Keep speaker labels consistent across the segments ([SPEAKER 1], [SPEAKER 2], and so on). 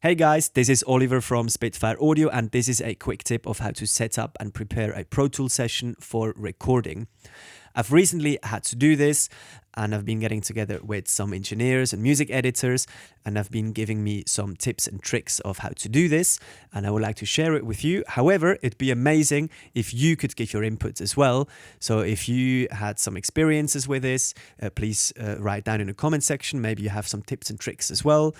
[SPEAKER 1] Hey guys, this is Oliver from Spitfire Audio, and this is a quick tip of how to set up and prepare a Pro Tools session for recording. I've recently had to do this, and I've been getting together with some engineers and music editors, and I've been giving me some tips and tricks of how to do this, and I would like to share it with you. However, it'd be amazing if you could give your input as well. So if you had some experiences with this, please write down in the comment section. Maybe you have some tips and tricks as well.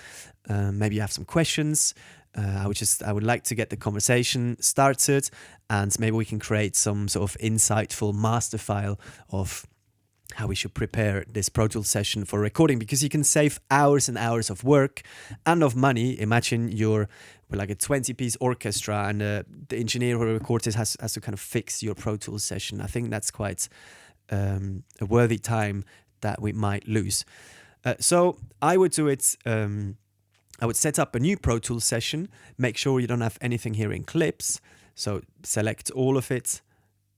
[SPEAKER 1] Maybe you have some questions. I would like to get the conversation started, and maybe we can create some sort of insightful master file of how we should prepare this Pro Tools session for recording, because you can save hours and hours of work and of money. Imagine you're with like a 20-piece orchestra, and the engineer who records it has to kind of fix your Pro Tools session. I think that's quite a worthy time that we might lose. So I would do it. I would set up a new Pro Tools session, make sure you don't have anything here in clips. So select all of it.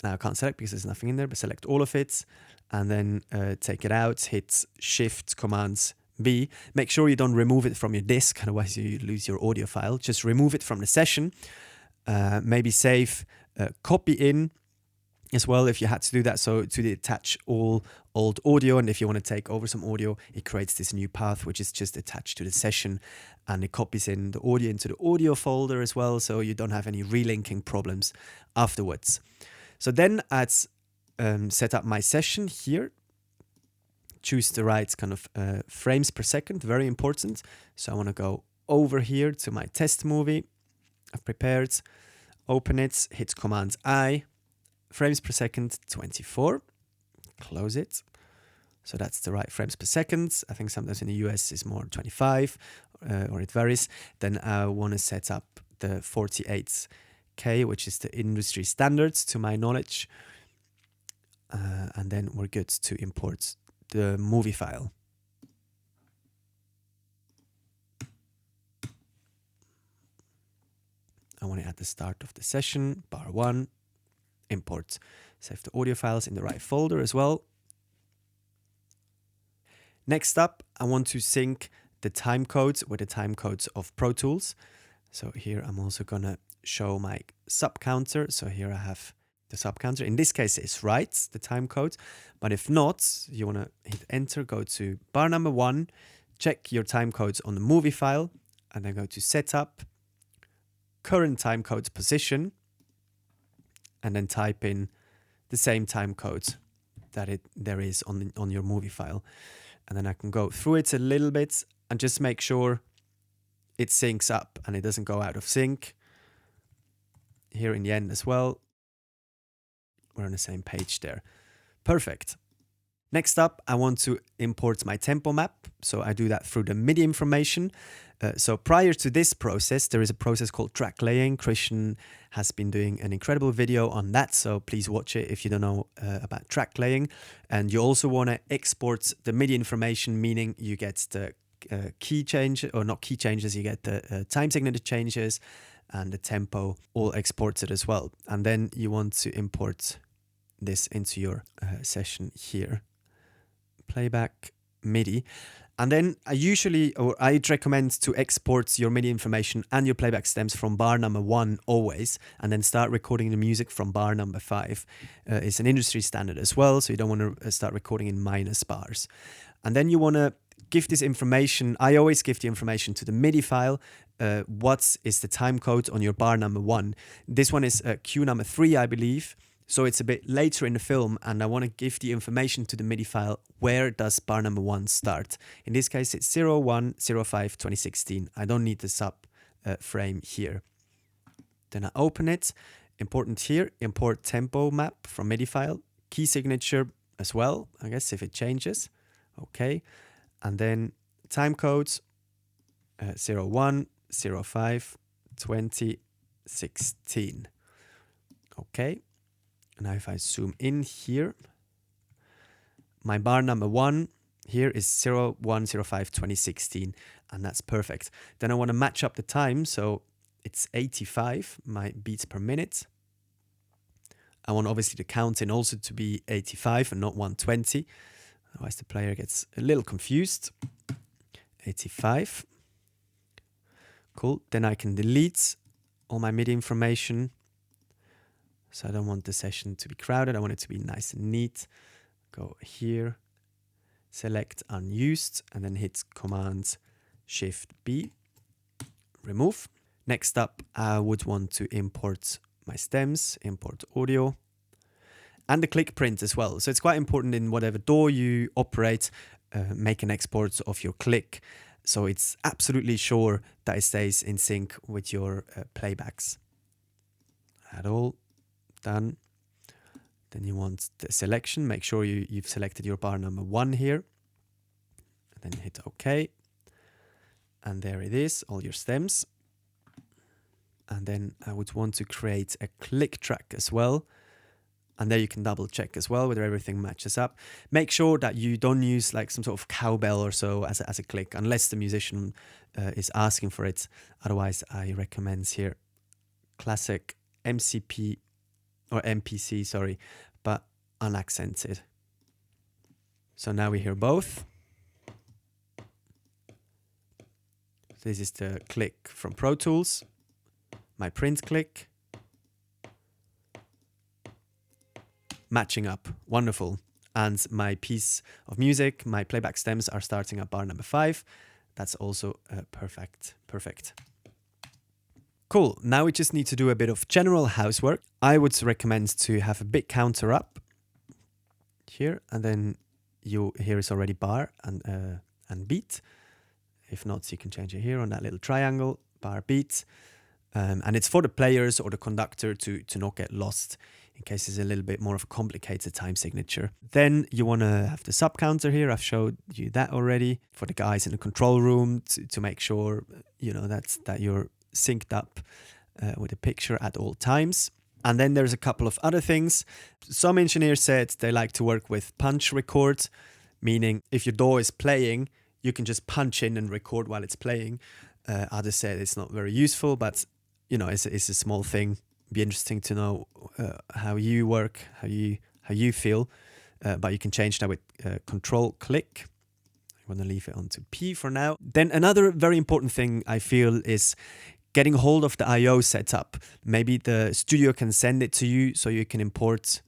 [SPEAKER 1] Now I can't select because there's nothing in there, but select all of it and then take it out, hit Shift Command B. Make sure you don't remove it from your disk, otherwise you lose your audio file. Just remove it from the session. Maybe save copy in as well if you had to do that, so to detach all old audio, and if you want to take over some audio, it creates this new path which is just attached to the session, and it copies in the audio into the audio folder as well, so you don't have any relinking problems afterwards. So then I'd set up my session here, choose the right kind of frames per second, very important. So I want to go over here to my test movie I've prepared, open it, hit Command I, frames per second 24, close it. So that's the right frames per second. I think sometimes in the US it's more 25 or it varies. Then I want to set up the 48K, which is the industry standards to my knowledge. And then we're good to import the movie file. I want it at the start of the session, bar 1. Import. Save the audio files in the right folder as well. Next up, I want to sync the time codes with the time codes of Pro Tools. So here I'm also gonna show my sub counter. So here I have the sub counter. In this case, it's right, the time code. But if not, you wanna hit enter, go to bar number 1, check your time codes on the movie file, and then go to setup, current time codes position, and then type in the same time code that there is on your movie file. And then I can go through it a little bit and just make sure it syncs up and it doesn't go out of sync. Here in the end as well, we're on the same page there. Perfect. Next up, I want to import my tempo map. So I do that through the MIDI information. So prior to this process, there is a process called track laying. Christian has been doing an incredible video on that, so please watch it if you don't know about track laying. And you also want to export the MIDI information, meaning you get the key change, or not key changes, you get the time signature changes and the tempo all exported as well. And then you want to import this into your session here. Playback MIDI. And then I'd recommend to export your MIDI information and your playback stems from bar number 1 always, and then start recording the music from bar number 5. It's an industry standard as well, so you don't want to start recording in minus bars. And then you want to give this information. I always give the information to the MIDI file. What is the time code on your bar number 1? This one is cue number 3, I believe. So it's a bit later in the film, and I want to give the information to the MIDI file. Where does bar number 1 start? In this case, it's 01/05/2016. I don't need the sub frame here. Then I open it. Important here, import tempo map from MIDI file. Key signature as well, I guess, if it changes. Okay. And then time codes 01/05/2016. Okay. Now if I zoom in here, my bar number 1 here is 01/05/2016, and that's perfect. Then I want to match up the time, so it's 85, my beats per minute. I want obviously the count in also to be 85 and not 120, otherwise the player gets a little confused. 85. Cool. Then I can delete all my MIDI information. So I don't want the session to be crowded. I want it to be nice and neat. Go here, select unused, and then hit Command Shift B, remove. Next up, I would want to import my stems, import audio, and the click print as well. So it's quite important in whatever DAW you operate, make an export of your click, so it's absolutely sure that it stays in sync with your playbacks. Add all, done. Then you want the selection, make sure you've selected your bar number 1 here, and then hit OK. And there it is, all your stems. And then I would want to create a click track as well. And there you can double check as well whether everything matches up. Make sure that you don't use like some sort of cowbell or so as a click, unless the musician is asking for it. Otherwise, I recommend here classic MCP or MPC, sorry, but unaccented. So now we hear both. This is the click from Pro Tools, my print click. Matching up, wonderful. And my piece of music, my playback stems are starting at bar number 5. That's also perfect. Cool, now we just need to do a bit of general housework. I would recommend to have a bit counter up here, and then here is already bar and beat. If not, you can change it here on that little triangle, bar beat. And it's for the players or the conductor to not get lost in case it's a little bit more of a complicated time signature. Then you want to have the sub counter here. I've showed you that already for the guys in the control room to make sure that you're synced up with the picture at all times. And then there's a couple of other things. Some engineers said they like to work with punch record, meaning if your DAW is playing, you can just punch in and record while it's playing. Others said it's not very useful, but it's a small thing. Be interesting to know how you work, how you feel. But you can change that with Control click. I'm going to leave it onto P for now. Then another very important thing I feel is getting hold of the I/O setup. Maybe the studio can send it to you so you can import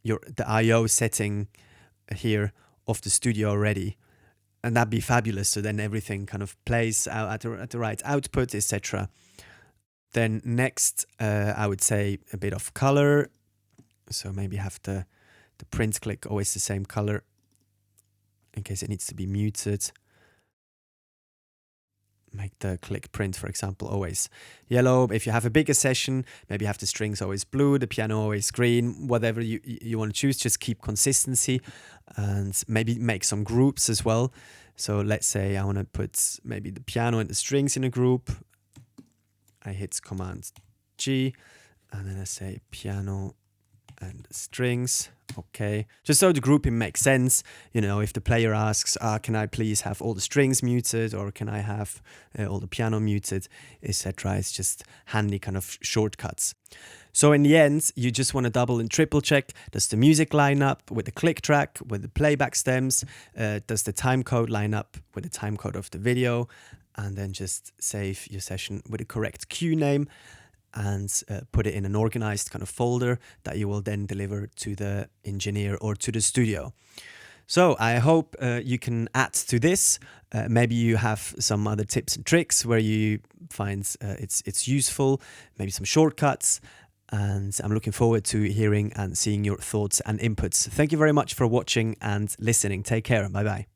[SPEAKER 1] the I/O setting here of the studio already. And that'd be fabulous. So then everything kind of plays out at the right output, etc. Then next, I would say a bit of color. So maybe have the print click always the same color in case it needs to be muted. Make the click print, for example, always yellow. If you have a bigger session, maybe have the strings always blue, the piano always green, whatever you want to choose. Just keep consistency and maybe make some groups as well. So let's say I want to put maybe the piano and the strings in a group. I hit Command G and then I say piano and strings. Okay, just so the grouping makes sense. If the player asks, can I please have all the strings muted, or can I have all the piano muted, etc. It's just handy kind of shortcuts. So in the end, you just want to double and triple check. Does the music line up with the click track, with the playback stems? Does the time code line up with the time code of the video? And then just save your session with the correct cue name and put it in an organized kind of folder that you will then deliver to the engineer or to the studio. So I hope you can add to this. Maybe you have some other tips and tricks where you find it's useful, maybe some shortcuts. And I'm looking forward to hearing and seeing your thoughts and inputs. Thank you very much for watching and listening. Take care. Bye-bye.